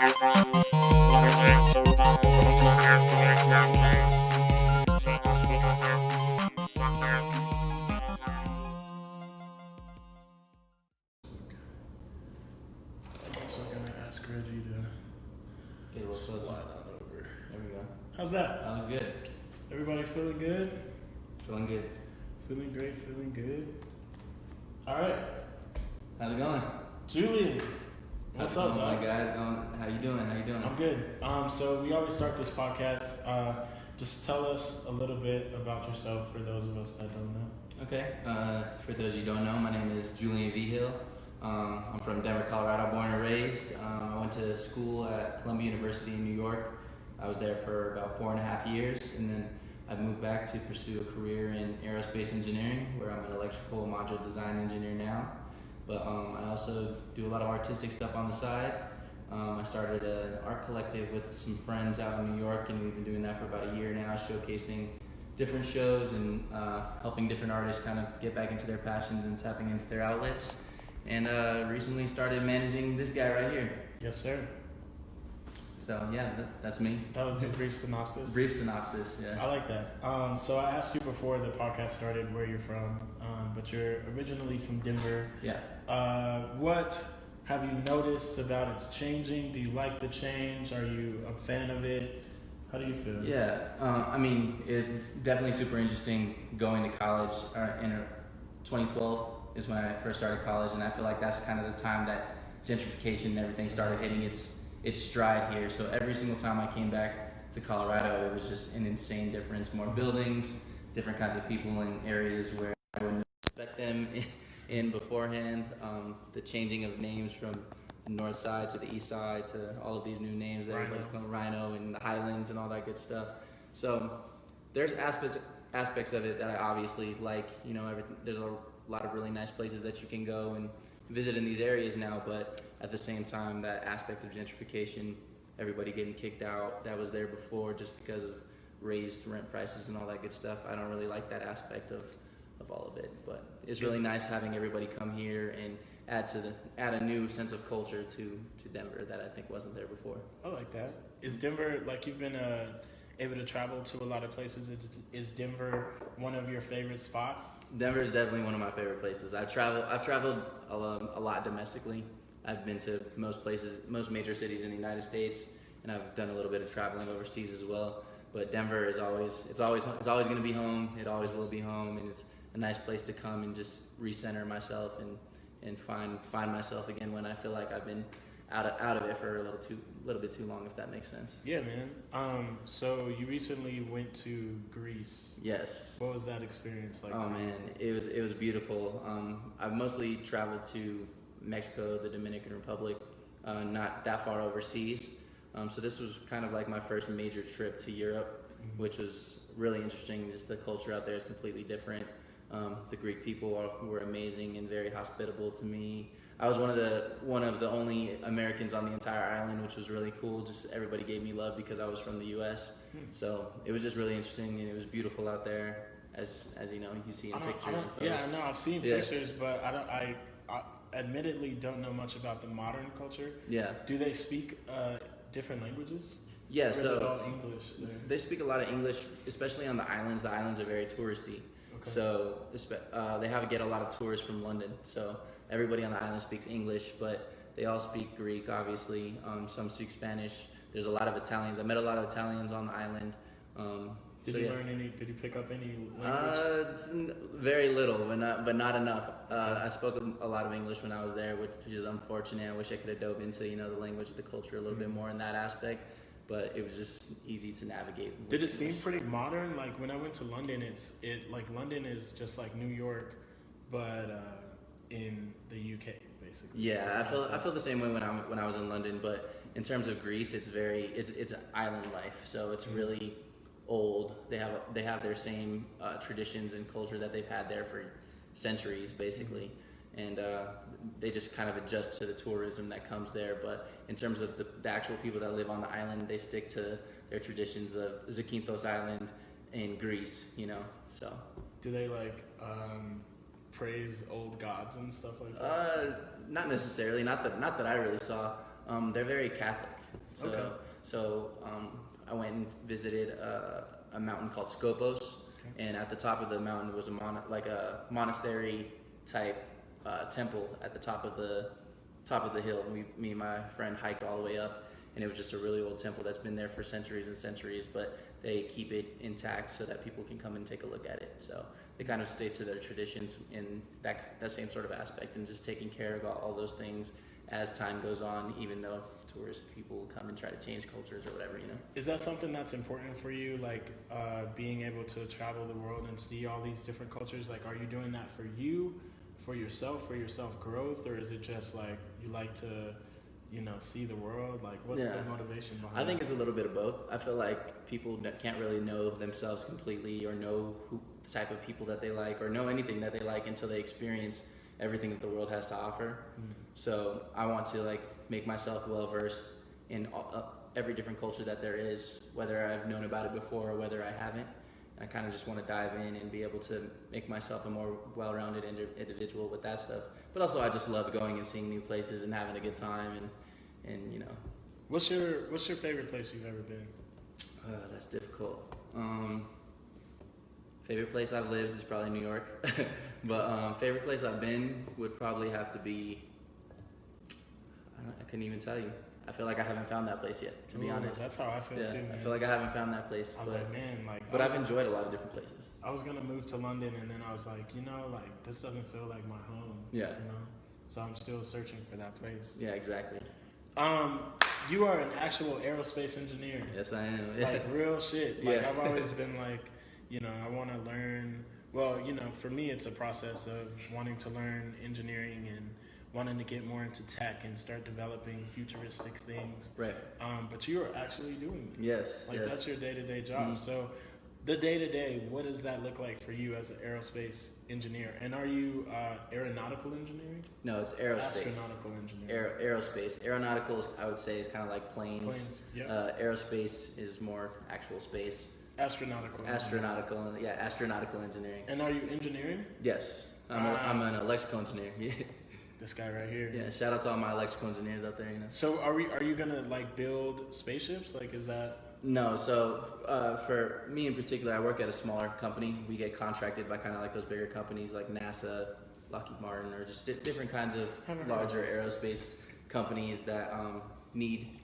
Hi friends, welcome back to Button to the Pin Afternoon Podcast. Turn your speakers up, sit back, and enjoy. I'm also gonna ask Reggie Okay, to what's slide close? on over. There we go. How's that? That was good. Everybody feeling good? Feeling good. Feeling great, feeling good. Alright, How's it going? Julian. How's What's it up, going, dog? guys? How you doing? I'm good. So we always start this podcast. Just tell us a little bit about yourself for those of us that don't know. Okay. For those of you who don't know, my name is Julian Vigil. I'm from Denver, Colorado, born and raised. I went to school at Columbia University in New York. I was there for about 4.5 years, and then I moved back to pursue a career in aerospace engineering, where I'm an electrical module design engineer now. But I also do a lot of artistic stuff on the side. I started an art collective with some friends out in New York, and we've been doing that for about a year now, showcasing different shows and helping different artists kind of get back into their passions and tapping into their outlets. And recently started managing this guy right here. Yes, sir. So yeah, that's me. That was the brief synopsis. Brief synopsis, yeah. I like that. So I asked you before the podcast started where you're from, but you're originally from Denver. Yeah. What have you noticed about it's changing? Do you like the change? Are you a fan of it? How do you feel? Yeah, I mean, it's definitely super interesting going to college. In 2012 is when I first started college, and I feel like that's kind of the time that gentrification and everything started hitting its stride here. So every single time I came back to Colorado, it was just an insane difference. More buildings, different kinds of people in areas where I wouldn't expect them in beforehand. The changing of names from the north side to the east side to all of these new names that everybody's calling Rhino and the Highlands and all that good stuff. So there's aspects of it that I obviously like. You know, there's a lot of really nice places that you can go and visit in these areas now, but at the same time, that aspect of gentrification, everybody getting kicked out that was there before just because of raised rent prices and all that good stuff, I don't really like that aspect of all of it. But it's really nice having everybody come here and add a new sense of culture to Denver that I think wasn't there before. I like that. Is Denver, like you've been able to travel to a lot of places, is Denver one of your favorite spots? Denver is definitely one of my favorite places. I've traveled a lot domestically. I've been to most major cities in the United States, and I've done a little bit of traveling overseas as well. But Denver is always going to be home. It always will be home, and it's a nice place to come and just recenter myself and find myself again when I feel like I've been out of it for a little bit too long, if that makes sense. Yeah, man. So you recently went to Greece. Yes. What was that experience like? Oh man, it was beautiful. I've mostly traveled to Mexico, the Dominican Republic, not that far overseas. So this was kind of like my first major trip to Europe, which was really interesting. Just the culture out there is completely different. The Greek people were amazing and very hospitable to me. I was one of the only Americans on the entire island, which was really cool. Just everybody gave me love because I was from the U.S. So it was just really interesting, and it was beautiful out there, as you know, you see in pictures and posts. Yeah, I know. I've seen pictures, but I admittedly don't know much about the modern culture. Yeah. Do they speak different languages? Yeah. Or is it So all English there? they speak a lot of English, especially on the islands. The islands are very touristy. Okay. So they get a lot of tourists from London. So everybody on the island speaks English, but they all speak Greek, obviously. Some speak Spanish. There's a lot of Italians. I met a lot of Italians on the island. Did you pick up any language? Very little, but not enough. I spoke a lot of English when I was there, which is unfortunate. I wish I could have dove into the language, the culture a little bit more in that aspect. But it was just easy to navigate. Did it seem pretty modern? Like when I went to London, London is just like New York, but in the UK, basically. Yeah, I feel the same way when I was in London. But in terms of Greece, it's island life, so it's really old. They have their same traditions and culture that they've had there for centuries, basically. And they just kind of adjust to the tourism that comes there. But in terms of the actual people that live on the island, they stick to their traditions of Zakynthos Island in Greece, so. Do they praise old gods and stuff like that? Not necessarily, not that I really saw. They're very Catholic. So, Okay. I went and visited a mountain called Skopos, and at the top of the mountain was a monastery type temple at the top of the hill. Me and my friend hiked all the way up, and it was just a really old temple that's been there for centuries and centuries, but they keep it intact so that people can come and take a look at it. So they kind of stay to their traditions in that same sort of aspect, and just taking care of all those things as time goes on, even though tourist people come and try to change cultures or whatever, you know. Is that something that's important for you, like being able to travel the world and see all these different cultures? Like, are you doing that for you, for yourself growth, or is it just like you like to, you know, see the world? Like, what's the motivation behind it? I think it's a little bit of both. I feel like people that can't really know themselves completely, or know the type of people that they like, or know anything that they like until they experience everything that the world has to offer. So I want to like make myself well versed in every different culture that there is, whether I've known about it before or whether I haven't. And I kind of just want to dive in and be able to make myself a more well-rounded individual with that stuff. But also I just love going and seeing new places and having a good time, and you know. What's your favorite place you've ever been? That's difficult. Favorite place I've lived is probably New York. But favorite place I've been would probably have to be, I couldn't even tell you. I feel like I haven't found that place yet, to be honest. That's how I feel too, man. I feel like I haven't found that place. I was like, man, like. But I've enjoyed a lot of different places. I was gonna move to London, and then I was like, you know, like this doesn't feel like my home. Yeah. You know, so I'm still searching for that place. Yeah, exactly. You are an actual aerospace engineer. Yes, I am. Like real shit. Like Yeah. I've always been like, you know, I want to learn. Well, you know, for me, it's a process of wanting to learn engineering and wanting to get more into tech and start developing futuristic things. Right. But you are actually doing this. Yes. Like yes. that's your day-to-day job. So the day-to-day, what does that look like for you as an aerospace engineer? And are you aeronautical engineering? No, it's aerospace. Astronautical engineering. Aerospace. Aeronautical, I would say, is kind of like planes. Planes, yep. Aerospace is more actual space. Astronautical. Astronautical engineering. And are you engineering? Yes, I'm an electrical engineer. Yeah. This guy right here. Yeah, shout out to all my electrical engineers out there. You know. So are you gonna like build spaceships? Like, is that? No, so for me in particular, I work at a smaller company. We get contracted by kind of like those bigger companies like NASA, Lockheed Martin, or just different kinds of larger aerospace companies that need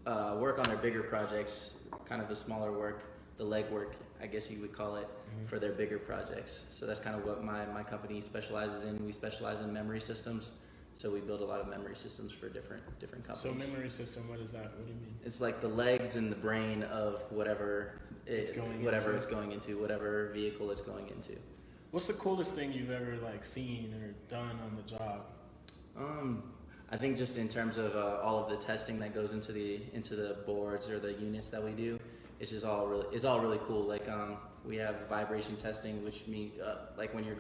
work on their bigger projects, kind of the smaller work, the leg work, I guess you would call it, for their bigger projects. So that's kind of what my company specializes in. We specialize in memory systems. So we build a lot of memory systems for different companies. So memory system, what is that? What do you mean? It's like the legs and the brain of whatever it's going into, whatever vehicle it's going into. What's the coolest thing you've ever like seen or done on the job? I think just in terms of all of the testing that goes into the boards or the units that we do, it's all really cool. Like we have vibration testing, which means like when you're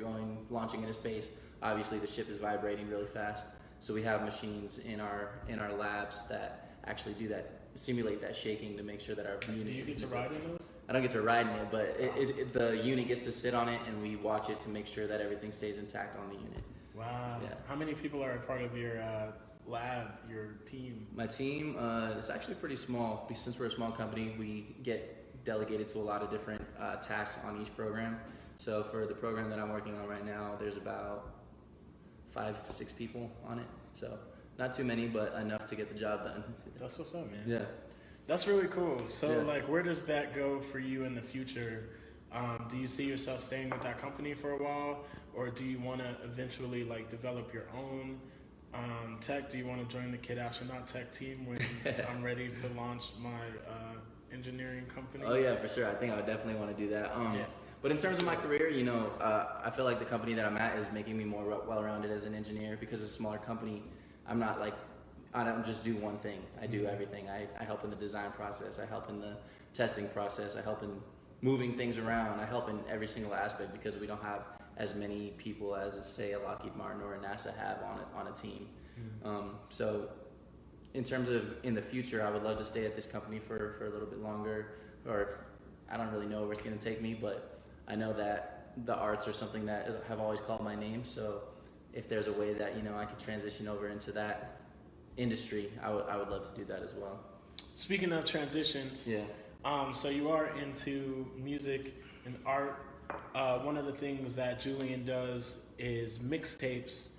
launching into space, obviously the ship is vibrating really fast. So we have machines in our labs that actually simulate that shaking to make sure that our unit. Do you get to ride in those? I don't get to ride in it, but the unit gets to sit on it, and we watch it to make sure that everything stays intact on the unit. Wow. Yeah. How many people are a part of your lab, your team? My team is actually pretty small. Since we're a small company, we get delegated to a lot of different tasks on each program. So for the program that I'm working on right now, there's about 5 to 6 people on it. So not too many, but enough to get the job done. That's what's up, man. Yeah. That's really cool. So Yeah. like, where does that go for you in the future? Do you see yourself staying with that company for a while, or do you want to eventually like develop your own tech? Do you want to join the Kid Astronaut tech team when I'm ready to launch my engineering company? Oh yeah, for sure. I think I would definitely want to do that. But in terms of my career, you know, I feel like the company that I'm at is making me more well-rounded as an engineer, because it's a smaller company. I don't just do one thing. I do everything. I help in the design process. I help in the testing process. I help in moving things around. I help in every single aspect, because we don't have as many people as, say, a Lockheed Martin or a NASA have on a team. So in terms of in the future, I would love to stay at this company for a little bit longer, or I don't really know where it's going to take me, but I know that the arts are something that have always called my name. So if there's a way that, you know, I could transition over into that industry, I would love to do that as well. speaking of transitions, Yeah. So you are into music and art. One of the things that Julian does is mixtapes.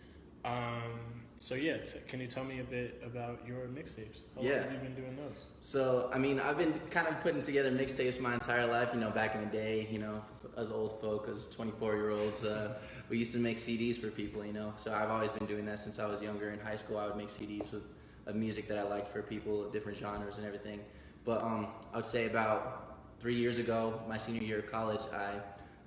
So yeah, can you tell me a bit about your mixtapes? How long have you been doing those? So, I mean, I've been kind of putting together mixtapes my entire life. You know, back in the day, you know, as old folk, as 24-year-olds, we used to make CDs for people, you know. So I've always been doing that since I was younger. In high school, I would make CDs of music that I liked for people, different genres and everything. But I would say about 3 years ago, my senior year of college, I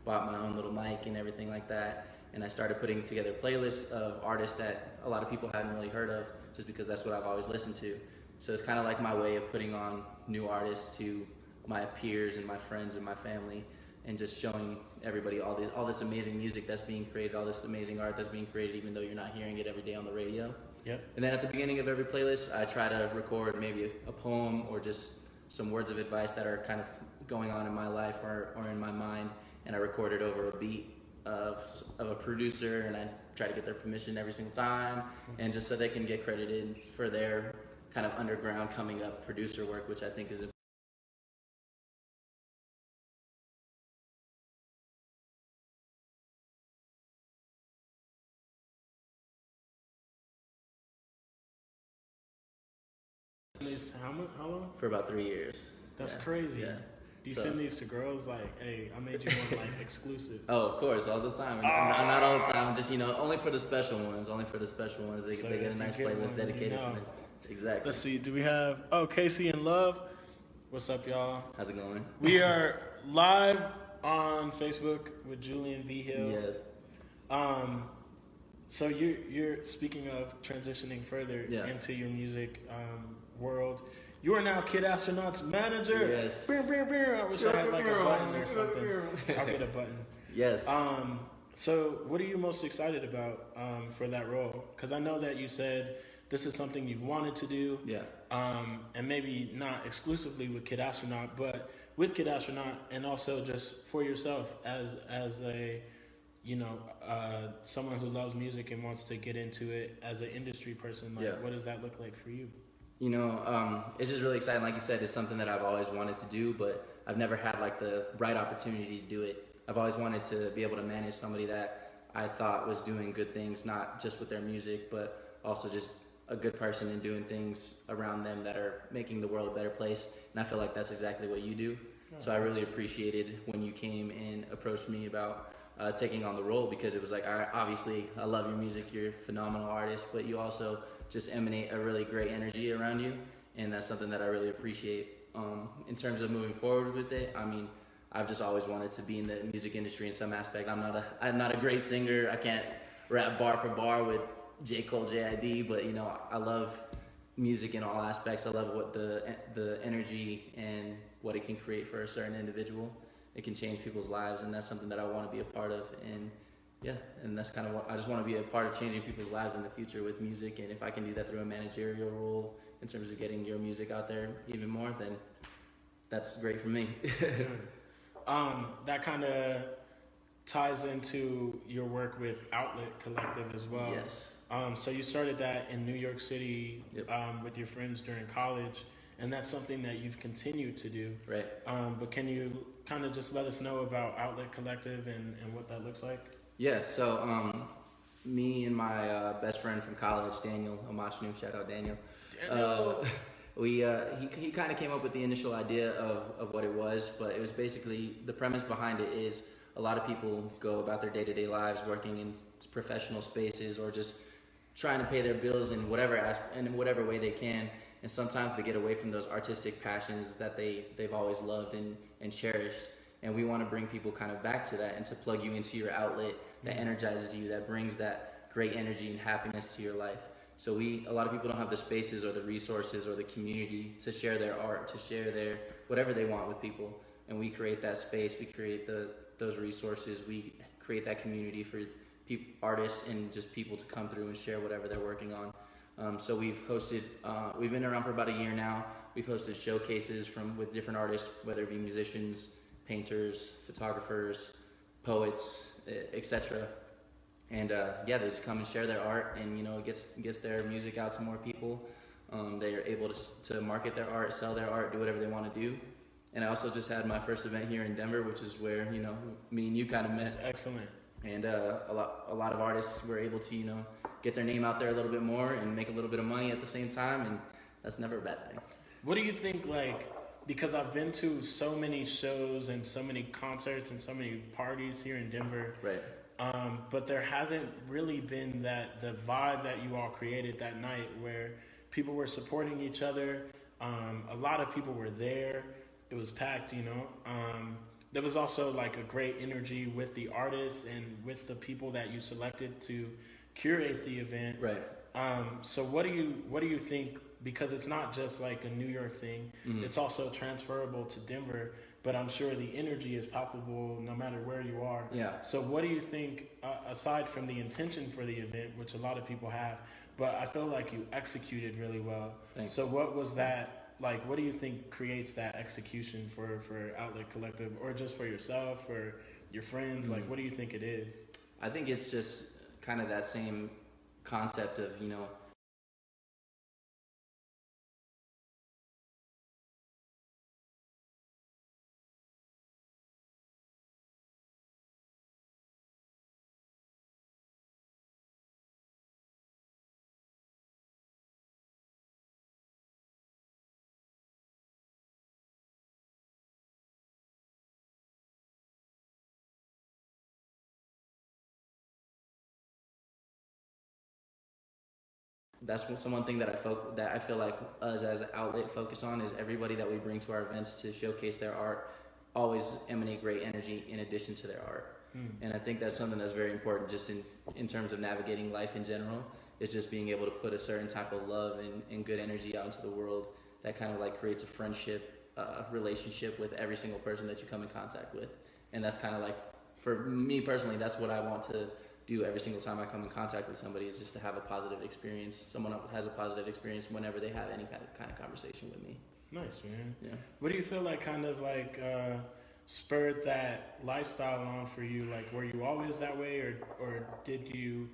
bought my own little mic and everything like that. And I started putting together playlists of artists that a lot of people hadn't really heard of, just because that's what I've always listened to. So it's kind of like my way of putting on new artists to my peers and my friends and my family, and just showing everybody all this amazing music that's being created, all this amazing art that's being created, even though you're not hearing it every day on the radio. Yep. And then at the beginning of every playlist, I try to record maybe a poem or just some words of advice that are kind of going on in my life or in my mind, and I record it over a beat of a producer, and I try to get their permission every single time, and just so they can get credited for their kind of underground coming up producer work, which I think is How long? for about 3 years. That's Yeah. crazy. Yeah. Do you So- send these to girls like, hey, I made you one like exclusive? Oh, of course, all the time. Not all the time, just, you know, only for the special ones. Only for the special ones. They, So they get if a you nice get playlist one, dedicated you know. to them. Exactly. Let's see. Do we have? Oh, Casey and Love. What's up, y'all? How's it going? We are live on Facebook with Julian Vigil. Yes. So you're speaking of transitioning further Yeah. into your music world. You are now Kid Astronaut's manager. Yes. I wish I had like a button or something. I'll get a button. Yes. So what are you most excited about for that role? Because I know that you said this is something you've wanted to do. Yeah. And maybe not exclusively with Kid Astronaut, but with Kid Astronaut, and also just for yourself as a, you know, someone who loves music and wants to get into it as an industry person. Like, Yeah. what does that look like for you? You know, it's just really exciting. Like you said, it's something that I've always wanted to do, but I've never had like the right opportunity to do it. I've always wanted to be able to manage somebody that I thought was doing good things, not just with their music, but also just a good person and doing things around them that are making the world a better place. And I feel like that's exactly what you do. So I really appreciated when you came and approached me about taking on the role, because it was like, obviously, I love your music, you're a phenomenal artist, but you also just emanate a really great energy around you, and that's something that I really appreciate. In terms of moving forward with it, I mean, I've just always wanted to be in the music industry in some aspect. I'm not a great singer. I can't rap bar for bar with J. Cole, J.I.D., but you know, I love music in all aspects. I love what the energy and what it can create for a certain individual. It can change people's lives, and that's something that I want to be a part of. And yeah, and that's kind of what I just want to be a part of, changing people's lives in the future with music. And if I can do that through a managerial role in terms of getting your music out there even more, then that's great for me. That kind of ties into your work with Outlet Collective as well. Yes. So you started that in New York City. Yep. With your friends during college, and that's something that you've continued to do. Right. But can you kind of just let us know about Outlet Collective and what that looks like? Yeah, so me and my best friend from college, Daniel Amachnu, shout out Daniel. He kind of came up with the initial idea of what it was, but it was basically, the premise behind it is a lot of people go about their day-to-day lives working in professional spaces or just trying to pay their bills in whatever way they can, and sometimes they get away from those artistic passions that they've always loved and cherished. And we want to bring people kind of back to that, and to plug you into your outlet that energizes you, that brings that great energy and happiness to your life. So a lot of people don't have the spaces or the resources or the community to share their art, to share their whatever they want with people. And we create that space, we create those resources, we create that community for artists and just people to come through and share whatever they're working on. So we've been around for about a year now. We've hosted showcases with different artists, whether it be musicians, painters, photographers, poets, etc. And they just come and share their art, and you know, it gets their music out to more people. They are able to market their art, sell their art, do whatever they want to do. And I also just had my first event here in Denver, which is where, me and you kind of met. That's excellent. And a lot of artists were able to, get their name out there a little bit more and make a little bit of money at the same time, and that's never a bad thing. What do you think, because I've been to so many shows and so many concerts and so many parties here in Denver, right? But there hasn't really been the vibe that you all created that night where people were supporting each other. A lot of people were there. It was packed, There was also a great energy with the artists and with the people that you selected to curate the event. Right. So what do you think? Because it's not just a New York thing; it's also transferable to Denver. But I'm sure the energy is palpable no matter where you are. Yeah. So what do you think, aside from the intention for the event, which a lot of people have, but I feel like you executed really well. Thanks. So what was that? What do you think creates that execution for Outlet Collective, or just for yourself or your friends? What do you think it is? I think it's just kind of that same concept of, that's one thing that I feel like us as an outlet focus on is everybody that we bring to our events to showcase their art always emanate great energy in addition to their art. And I think that's something that's very important just in terms of navigating life in general, is just being able to put a certain type of love and good energy out into the world that kind of creates a friendship relationship with every single person that you come in contact with. And that's kind of for me personally, that's what I want to do every single time I come in contact with somebody, is just to have a positive experience. Someone has a positive experience whenever they have any kind of conversation with me. Nice, man. Yeah. What do you feel spurred that lifestyle on for you? Were you always that way, or did you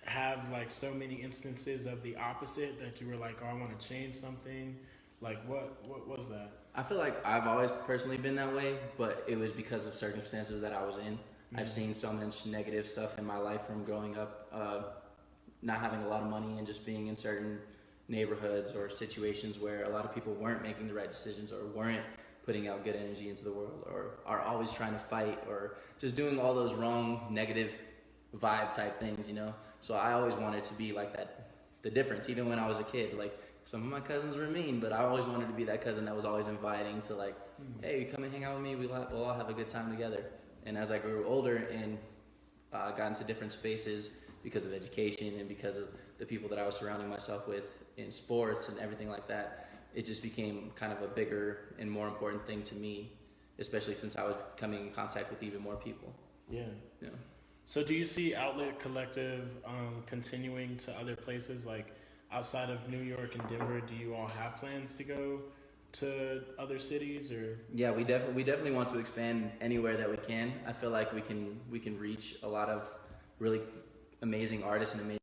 have so many instances of the opposite that you were I want to change something? What was that? I feel like I've always personally been that way, but it was because of circumstances that I was in. I've seen so much negative stuff in my life from growing up, not having a lot of money and just being in certain neighborhoods or situations where a lot of people weren't making the right decisions or weren't putting out good energy into the world, or are always trying to fight, or just doing all those wrong, negative vibe type things, So I always wanted to be that, the difference. Even when I was a kid, some of my cousins were mean, but I always wanted to be that cousin that was always inviting to hey, come and hang out with me. We'll all have a good time together. And as I grew older and got into different spaces because of education and because of the people that I was surrounding myself with in sports and everything like that, it just became kind of a bigger and more important thing to me, especially since I was coming in contact with even more people. Yeah. Yeah. So do you see Outlet Collective continuing to other places, outside of New York and Denver? Do you all have plans to go to other cities, or? Yeah, we definitely want to expand anywhere that we can. I feel like we can reach a lot of really amazing artists and amazing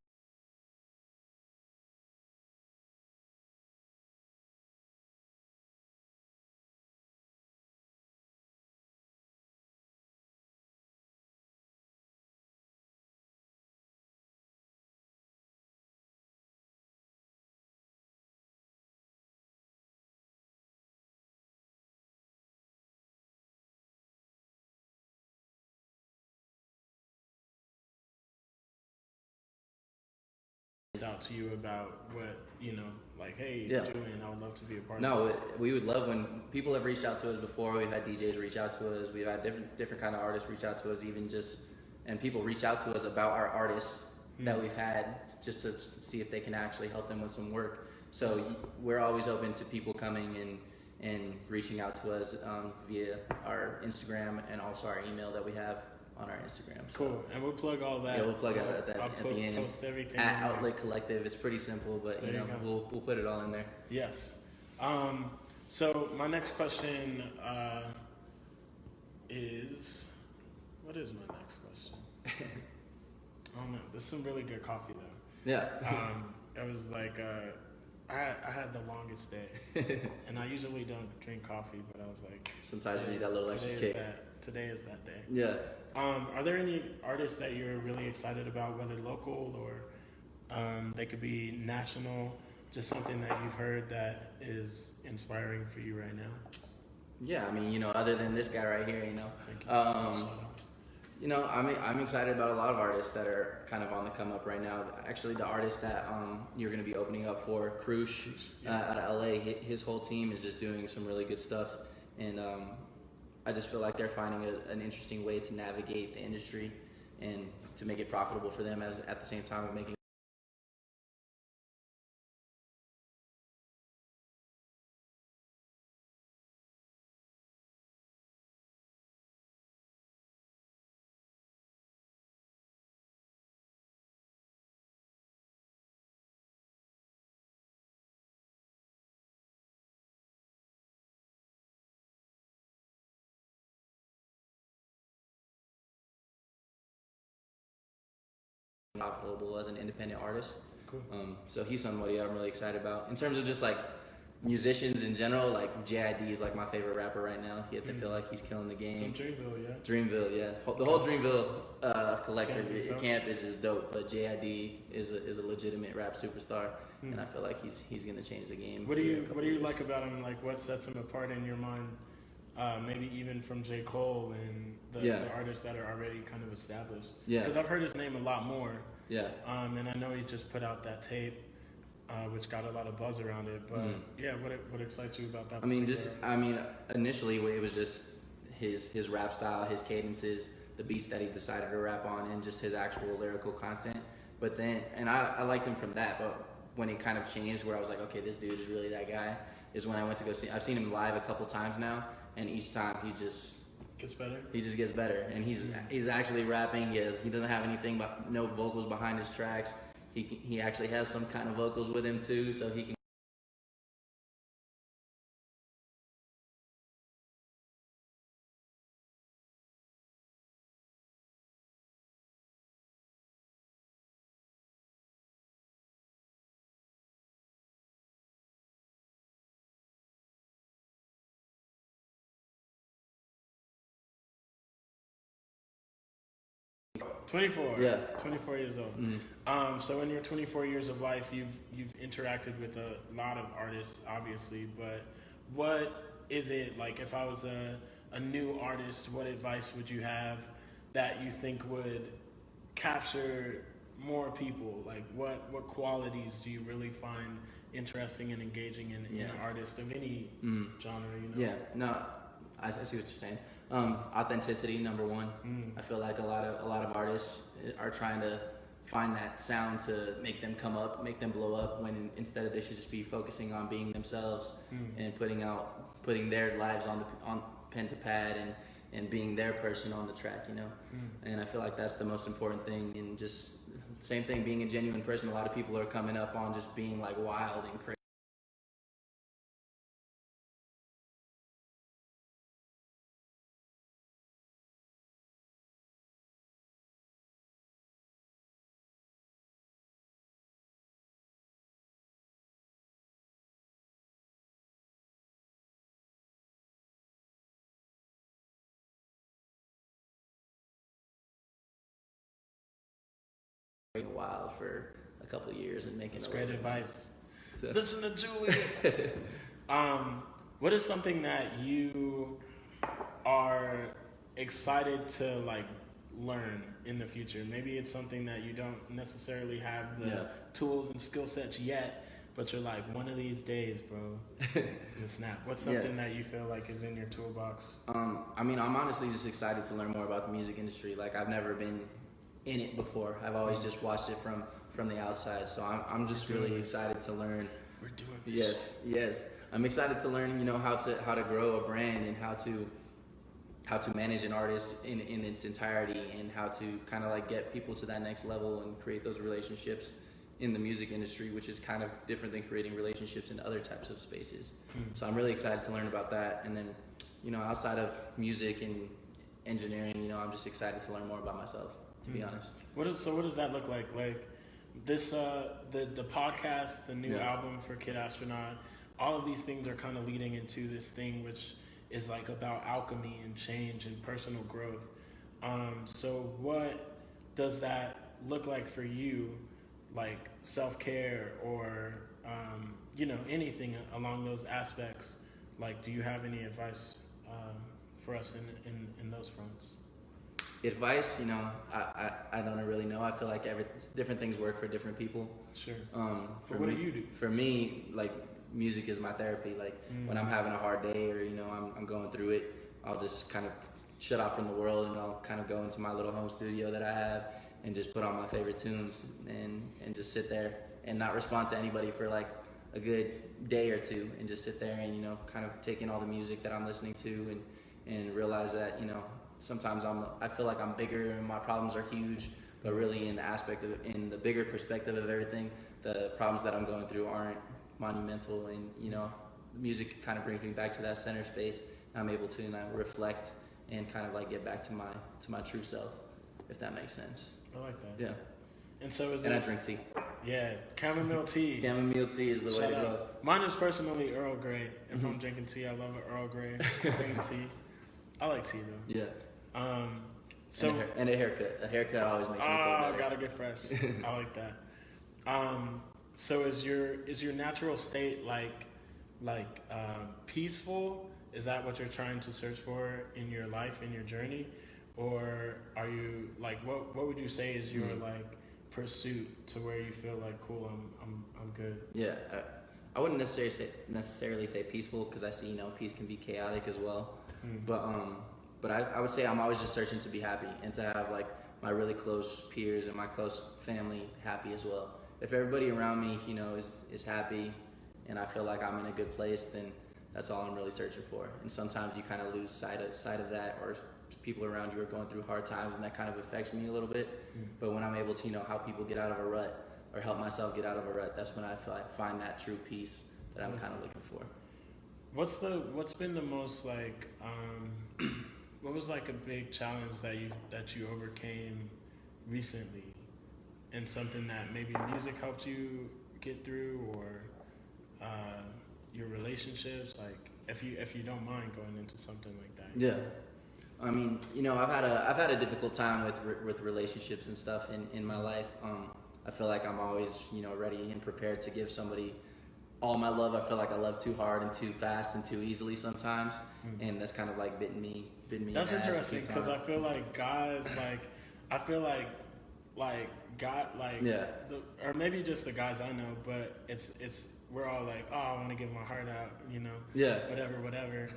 out to you about what, hey, Yeah. Julian, I would love to be a part of No, this. we would love when people have reached out to us before. We've had DJs reach out to us. We've had different kind of artists reach out to us, and people reach out to us about our artists that we've had, just to see if they can actually help them with some work. So we're always open to people coming and reaching out to us via our Instagram and also our email that we have on our Instagram. So, cool, and we'll plug all that. yeah, we'll plug out at the end. Post everything At in there. Outlet Collective. It's pretty simple, but There you go. we'll put it all in there. Yes. So my next question is, what is my next question? Oh no, this is some really good coffee though. Yeah. It was I had the longest day, and I usually don't drink coffee, but I was like, Sometimes you need that little extra today kick. Today is that day. Yeah. Are there any artists that you're really excited about, whether local or they could be national? Just something that you've heard that is inspiring for you right now. Yeah, I mean, other than this guy right here, Thank you. I'm excited about a lot of artists that are kind of on the come up right now. Actually, the artist that you're going to be opening up for, Krush, out of LA, his whole team is just doing some really good stuff, and I just feel like they're finding an interesting way to navigate the industry and to make it profitable for them as at the same time of making profitable as an independent artist. Cool. So he's somebody I'm really excited about. In terms of just like musicians in general, like JID is like my favorite rapper right now. I feel like he's killing the game. From Dreamville, yeah. Dreamville, yeah. The whole Dreamville collective camp is just dope. But JID is a legitimate rap superstar, and I feel like he's gonna change the game. What do you like about him? Like, what sets him apart in your mind? Maybe even from J. Cole and the artists that are already kind of established. Yeah. Because I've heard his name a lot more. Yeah. And I know he just put out that tape, which got a lot of buzz around it. But yeah, what excites you about that? Initially it was just his rap style, his cadences, the beats that he decided to rap on, and just his actual lyrical content. But then, and I liked him from that. But when it kind of changed, where I was like, okay, this dude is really that guy, is when I went to go see. I've seen him live a couple times now, and each time he just gets better, and he's actually rapping. He doesn't have anything but no vocals behind his tracks. He actually has some kind of vocals with him too, so he can. Yeah. 24 years old. So in your 24 years of life, you've interacted with a lot of artists, obviously. But what is it like? If I was a new artist, what advice would you have that you think would capture more people? Like, what qualities do you really find interesting and engaging in an artist of any genre? Yeah. No, I see what you're saying. Authenticity, number one. I feel like a lot of artists are trying to find that sound to make them come up, make them blow up, when instead of they should just be focusing on being themselves and putting their lives on pen to pad and being their person on the track, And I feel like that's the most important thing. And just same thing, being a genuine person. A lot of people are coming up on just being like wild and crazy. Wild for a couple of years and making. That's great advice. So. Listen to Julian. What is something that you are excited to like learn in the future? Maybe it's something that you don't necessarily have the tools and skill sets yet, but you're like, one of these days, bro, you snap. What's something that you feel like is in your toolbox? I'm honestly just excited to learn more about the music industry. Like, I've never been in it before. I've always just watched it from the outside. So I'm just really excited to learn. We're doing this. Yes. I'm excited to learn, how to grow a brand and how to manage an artist in its entirety, and how to kind of like get people to that next level and create those relationships in the music industry, which is kind of different than creating relationships in other types of spaces. So I'm really excited to learn about that. And then, outside of music and engineering, I'm just excited to learn more about myself, to be honest. What does that look like? Like, this the podcast, the new Yeah. album for Kid Astronaut, all of these things are kind of leading into this thing which is like about alchemy and change and personal growth. So what does that look like for you, like self-care or anything along those aspects? Like, do you have any advice for us in those fronts? Advice, I don't really know. I feel like different things work for different people. Sure. For what me, do you do? For me, like, music is my therapy. Like, when I'm having a hard day or I'm going through it, I'll just kind of shut off from the world and I'll kind of go into my little home studio that I have and just put on my favorite tunes and just sit there and not respond to anybody for like a good day or two, and just sit there and kind of take in all the music that I'm listening to and realize that sometimes I feel like I'm bigger and my problems are huge, but really in the bigger perspective of everything, the problems that I'm going through aren't monumental, and the music kind of brings me back to that center space. I'm able to reflect and kind of like get back to my true self, if that makes sense. I like that. Yeah. And so I drink tea. Yeah, chamomile tea. Chamomile tea is the way to go. Mine is personally Earl Grey. If I'm drinking tea, I love an Earl Grey green tea. I like tea though. Yeah. So and a haircut. A haircut always makes me feel better. Gotta get fresh. I like that. So is your natural state like peaceful? Is that what you're trying to search for in your life, in your journey, or are you like what would you say is your like pursuit to where you feel like cool? I'm good. Yeah. I wouldn't necessarily say peaceful, because I see peace can be chaotic as well. But I would say I'm always just searching to be happy and to have like my really close peers and my close family happy as well. If everybody around me, is happy and I feel like I'm in a good place, then that's all I'm really searching for. And sometimes you kind of lose sight of that, or people around you are going through hard times, and that kind of affects me a little bit. But when I'm able to, help people get out of a rut or help myself get out of a rut, that's when I feel I find that true peace that I'm kind of looking for. What's been the most like what was like a big challenge that you overcame recently, and something that maybe music helped you get through, or your relationships, like if you don't mind going into something like that? Yeah. I mean, I've had a difficult time with relationships and stuff in my life. I feel like I'm always, ready and prepared to give somebody all my love. I feel like I love too hard and too fast and too easily sometimes, and that's kind of like bitten me. That's interesting, because I feel like guys, or maybe just the guys I know, but it's we're all like, oh, I want to give my heart out, Yeah. whatever.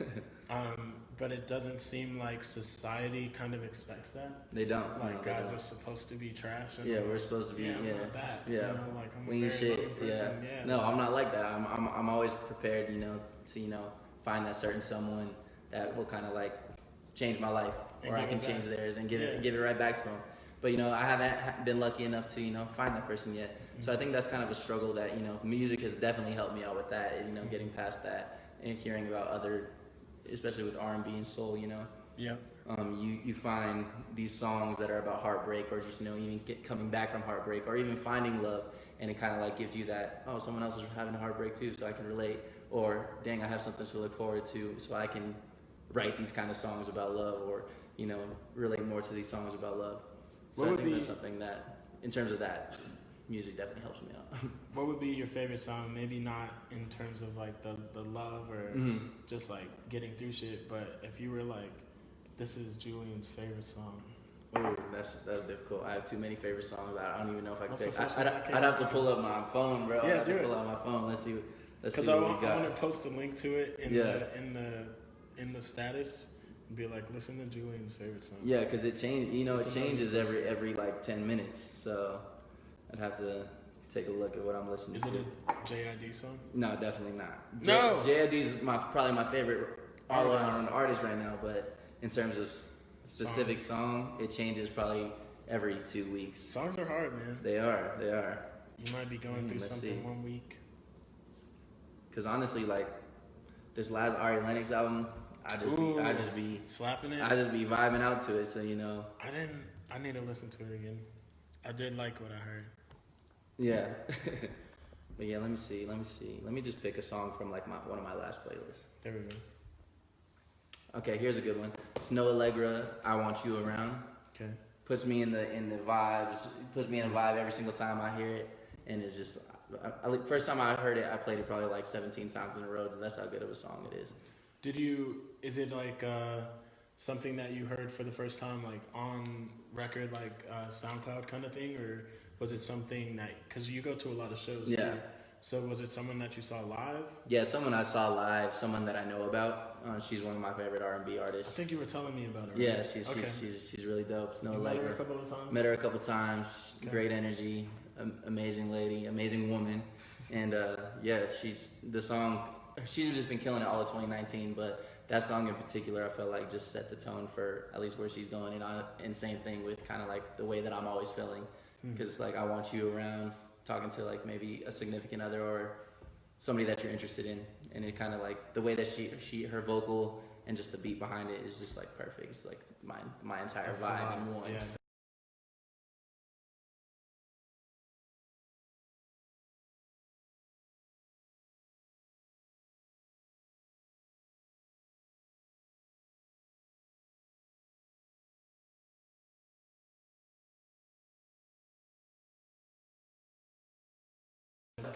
But it doesn't seem like society kind of expects that. They don't. Like, guys are supposed to be trash. And we're supposed to be. I'm not that. Yeah. Like, I'm Clean a very shit. loving person. Yeah. No, I'm not like that. I'm always prepared, to find that certain someone that will kind of like change my life, or I can change theirs and give it right back to them. But I haven't been lucky enough to find that person yet. So I think that's kind of a struggle that music has definitely helped me out with that. Getting past that and hearing about other, especially with R&B and soul. Yeah. You find these songs that are about heartbreak, or just even coming back from heartbreak, or even finding love, and it kind of like gives you that, oh, someone else is having a heartbreak too, so I can relate. Or dang, I have something to look forward to, so I can write these kind of songs about love, or relate more to these songs about love. So I think that's something that, in terms of that, music definitely helps me out. What would be your favorite song? Maybe not in terms of like the love or just like getting through shit, but if you were like, this is Julian's favorite song. Ooh, that's difficult. I have too many favorite songs. I don't even know if I can pick. I'd have to pull up my phone, bro. Yeah, I'd have to pull out my phone. Let's see what we got. Because I want to post a link to it in the status. Be like, listen to Julian's favorite song. Yeah, because it changes every like 10 minutes. So I'd have to take a look at what I'm listening to. Is it a JID song? No, definitely not. No. JID is probably my favorite all-around artist right now. But in terms of specific song, it changes probably every 2 weeks. Songs are hard, man. They are. You might be going through something 1 week. Because honestly, like this last Ari Lennox album, I just be slapping it. I just be vibing out to it. So I need to listen to it again. I did like what I heard. Yeah. But yeah, let me see. Let me just pick a song from like one of my last playlists. There we go. Okay, here's a good one. Snow Allegra, I Want You Around. Okay. Puts me in the vibes. Puts me in a vibe every single time I hear it, and it's just. First time I heard it, I played it probably like 17 times in a row. That's how good of a song it is. Is it like something that you heard for the first time, like on record, like SoundCloud kind of thing, or was it something that, because you go to a lot of shows Yeah. too, so was it someone that you saw live? Yeah, someone I saw live, someone that I know about. She's one of my favorite R&B I artists. think you were telling me about her. Yeah, Right? she's really dope. Snow You met her Allegra. a couple of times? Met her a couple times. Okay. Great energy, amazing lady, amazing woman, and she's just been killing it all of 2019. But that song in particular, I felt like just set the tone for at least where she's going. And same thing with kind of like the way that I'm always feeling, because it's like I want you around, talking to like maybe a significant other or somebody that you're interested in, and it kind of like the way that her vocal and just the beat behind it is just like perfect. It's like my entire That's the vibe in one. Yeah.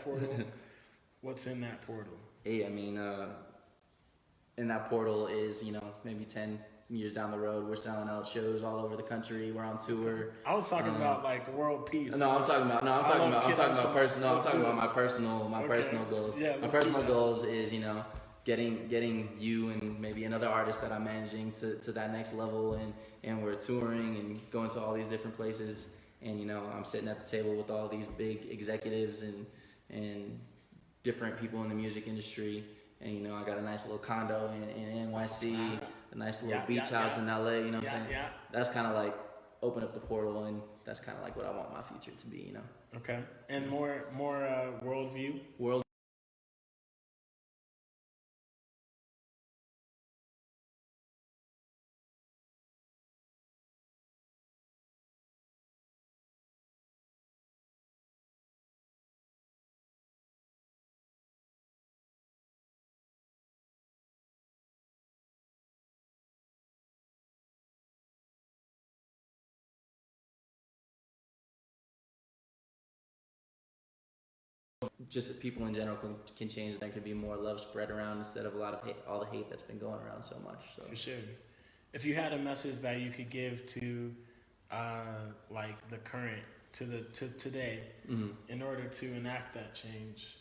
Portal. What's in that portal? Hey, I mean, in that portal is, maybe 10 years down the road, we're selling out shows all over the country. We're on tour. I was talking about like world peace. I'm talking about my personal goals. Yeah, my personal goals is, getting you and maybe another artist that I'm managing to that next level, and we're touring and going to all these different places, and I'm sitting at the table with all these big executives and different people in the music industry, and I got a nice little condo in NYC, a nice little beach house in LA. You know what I'm saying? Yeah. That's kind of like open up the portal, and that's kind of like what I want my future to be. Okay. And more worldview. World. Just people in general can change. There could be more love spread around instead of a lot of hate, all the hate that's been going around so much. So. For sure. If you had a message that you could give to, like the current to today, in order to enact that change,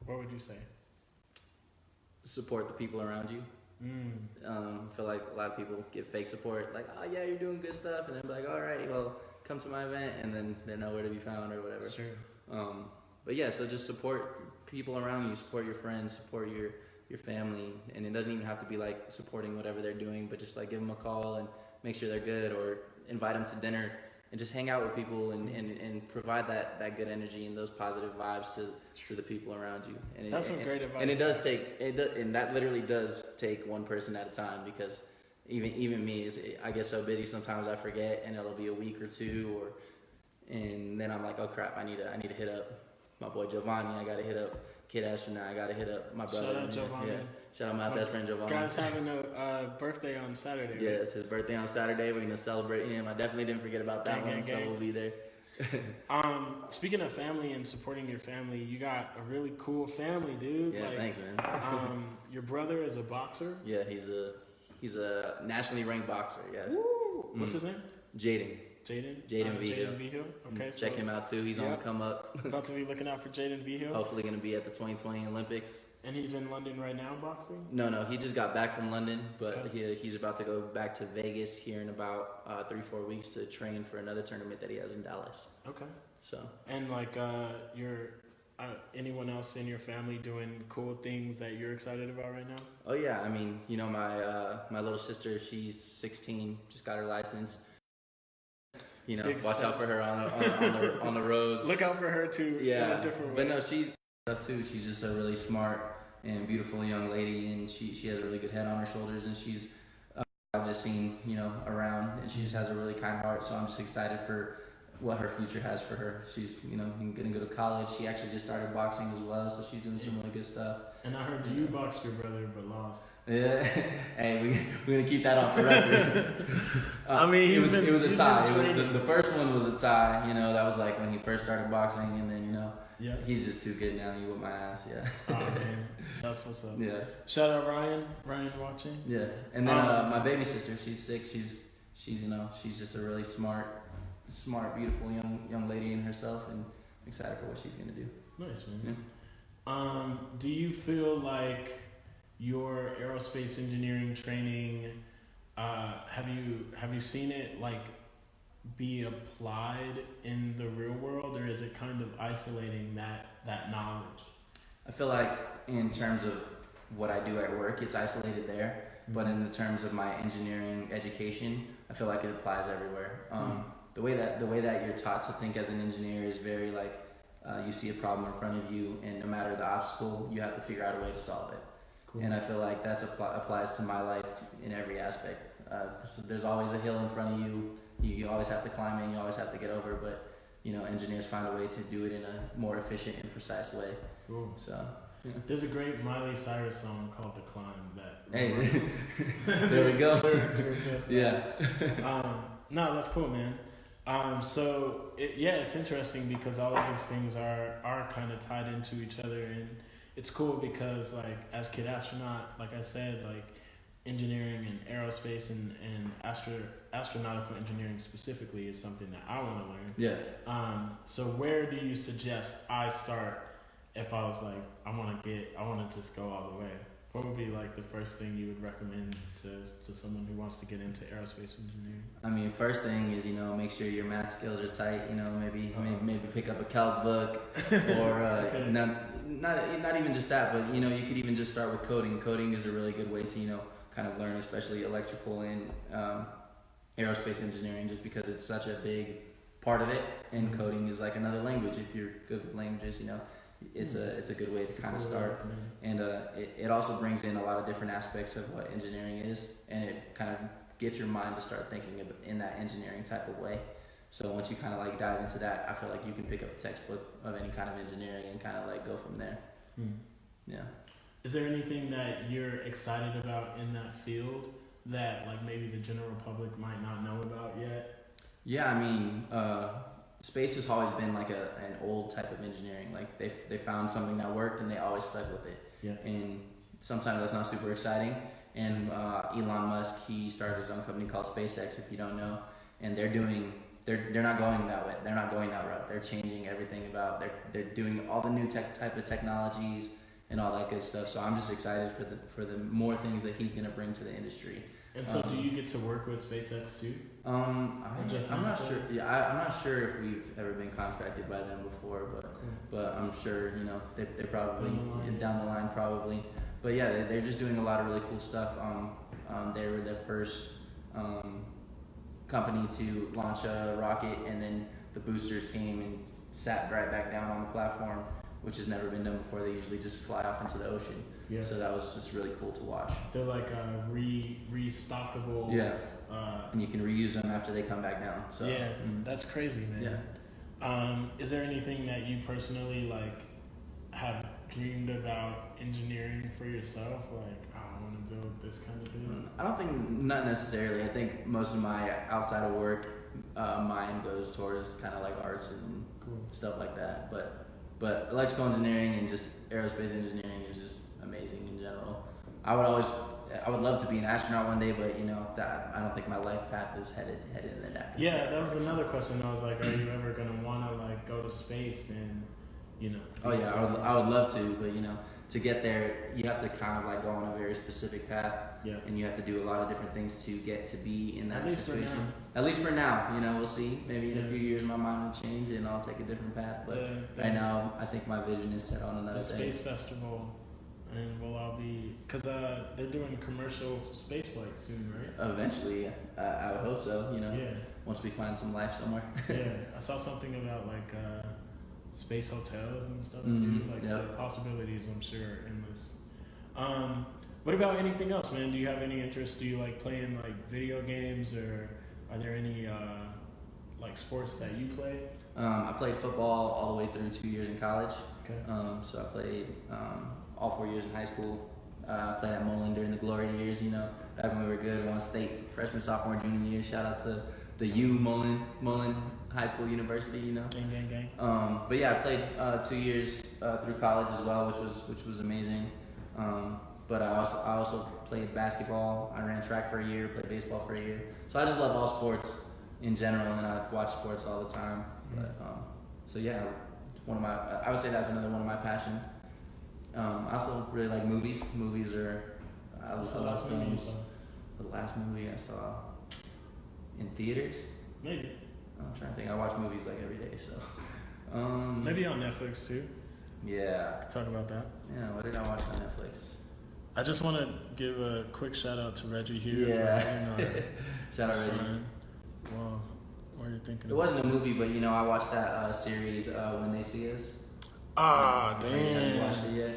what would you say? Support the people around you. I feel like a lot of people give fake support, like, oh yeah, you're doing good stuff, and then be like, all right, well, come to my event, and then they're nowhere to be found or whatever. Sure. But yeah, so just support people around you, support your friends, support your family, and it doesn't even have to be like supporting whatever they're doing, but just like give them a call and make sure they're good, or invite them to dinner and just hang out with people and provide that good energy and those positive vibes to the people around you. And That's some great advice. And it does take and that literally does take one person at a time, because even me I get so busy sometimes I forget, and it'll be a week or two, and then I'm like, oh crap, I need to hit up my boy Giovanni. I gotta hit up Kid Astronaut. I gotta hit up my brother. Shout out Giovanni. Yeah. Shout out my best friend Giovanni. Guy's having a birthday on Saturday. Yeah, right? it's his birthday on Saturday. We're gonna celebrate him. I definitely didn't forget about that one, so we'll be there. Speaking of family and supporting your family, you got a really cool family, dude. Yeah, thanks, man. Your brother is a boxer. Yeah, he's a nationally ranked boxer. Yes. Woo! What's his name? Jaden Jaden Vigil. Okay, check him out too. He's on the come up. About to be looking out for Jaden Vigil. Hopefully gonna be at the 2020 Olympics. And he's in London right now boxing? No, he just got back from London, but he's about to go back to Vegas here in about 3-4 weeks to train for another tournament that he has in Dallas. Okay. So. And like anyone else in your family doing cool things that you're excited about right now? Oh yeah, I mean, my little sister, she's 16, just got her license. Big watch steps. out for her on the roads. Look out for her too. Yeah, in a different way. But no, she's stuff too. She's just a really smart and beautiful young lady, and she has a really good head on her shoulders, and she's I've just seen around, and she just has a really kind heart. So I'm just excited for what her future has for her. She's, gonna go to college. She actually just started boxing as well, so she's doing some really good stuff. And I heard you boxed your brother but lost. Yeah, hey, we're gonna keep that off the record. I mean, it was a tie. The first one was a tie. That was like when he first started boxing, and then yeah, he's just too good now. He whipped my ass. Yeah. Oh man, that's what's up. Yeah. Shout out Ryan watching. Yeah, and then my baby sister, she's 6. She's she's just a really smart, beautiful young lady in herself, and I'm excited for what she's gonna do. Nice, man. Yeah. Do you feel like your aerospace engineering training, have you seen it like be applied in the real world, or is it kind of isolating that knowledge? I feel like in terms of what I do at work, it's isolated there. But in the terms of my engineering education, I feel like it applies everywhere. The way that you're taught to think as an engineer is very like, you see a problem in front of you, and no matter the obstacle, you have to figure out a way to solve it. Cool. And I feel like that applies to my life in every aspect. So there's always a hill in front of you. You always have to climb it, and you always have to get over. But engineers find a way to do it in a more efficient and precise way. Cool. So. Yeah. There's a great Miley Cyrus song called "The Climb" that. Hey, there we go. Yeah. No, that's cool, man. So it's interesting because all of these things are kind of tied into each other, and it's cool because like as Kid Astronaut, like I said, like engineering and aerospace and astronautical engineering specifically is something that I want to learn. Yeah. So where do you suggest I start if I was like I want to just go all the way? What would be like the first thing you would recommend to someone who wants to get into aerospace engineering? I mean, first thing is make sure your math skills are tight. Maybe pick up a calc book, or okay. not even just that, but you could even just start with coding. Coding is a really good way to kind of learn, especially electrical and aerospace engineering, just because it's such a big part of it. And coding is like another language. If you're good with languages, it's a good way to kind of start. And it also brings in a lot of different aspects of what engineering is, and it kind of gets your mind to start thinking in that engineering type of way. So once you kind of like dive into that, I feel like you can pick up a textbook of any kind of engineering and kind of like go from there. Yeah. Is there anything that you're excited about in that field that like maybe the general public might not know about yet? Yeah, I mean, space has always been like an old type of engineering. Like they found something that worked and they always stuck with it. Yeah. And sometimes that's not super exciting. And Elon Musk, he started his own company called SpaceX, if you don't know. And they're not going that way. They're not going that route. They're changing everything about. They're doing all the new type of technologies and all that good stuff. So I'm just excited for the more things that he's gonna bring to the industry. And so, do you get to work with SpaceX too? I'm not sure. Yeah, I'm not sure if we've ever been contracted by them before, but I'm sure they're probably down the line probably. But yeah, they're just doing a lot of really cool stuff. They were the first company to launch a rocket, and then the boosters came and sat right back down on the platform, which has never been done before. They usually just fly off into the ocean. Yeah. So that was just really cool to watch. They're like restockable. Yeah. And you can reuse them after they come back down. So yeah, that's crazy, man. Yeah. Is there anything that you personally like have dreamed about engineering for yourself? Like, I want to build this kind of thing. I don't think, not necessarily. I think most of my outside of work mind goes towards kind of like arts and stuff like that. But electrical engineering and just aerospace engineering is just amazing in general. I would love to be an astronaut one day, but that I don't think my life path is headed in that. Yeah, that was another question. I was like, are you ever gonna want to like go to space and Oh yeah, I would love to, but to get there, you have to kind of like go on a very specific path. Yeah. And you have to do a lot of different things to get to be in that situation. At least for now, we'll see. Maybe in a few years my mind will change and I'll take a different path. But right now, I think my vision is set on another thing. The Space Festival, and we'll all be, because they're doing commercial space flights soon, right? Eventually, I would hope so. Yeah. Once we find some life somewhere. Yeah, I saw something about like space hotels and stuff too. Like the possibilities, I'm sure, endless. What about anything else, man? Do you have any interest? Do you like playing like video games, or are there any like sports that you play? I played football all the way through 2 years in college. Okay. So I played all 4 years in high school. I played at Mullen during the glory years, you know, back when we were good. Won state freshman, sophomore, junior year. Shout out to the U Mullen High School University, you know. Gang, gang, gang. But yeah, I played 2 years through college as well, which was amazing. But I also played basketball. I ran track for a year, played baseball for a year. So I just love all sports in general, and I watch sports all the time. But so yeah, I would say that's another one of my passions. I also really like movies. I love films. The last movie I saw in theaters? Maybe. I'm trying to think. I watch movies like every day, so. Maybe on Netflix too. Yeah. Could talk about that. Yeah, what did I watch on Netflix? I just want to give a quick shout out to Reggie here. Yeah. For having Shout out Reggie. Well, what are you thinking? It wasn't a movie, but you know, I watched that series When They See Us. Ah, Have you damn. watched it yet?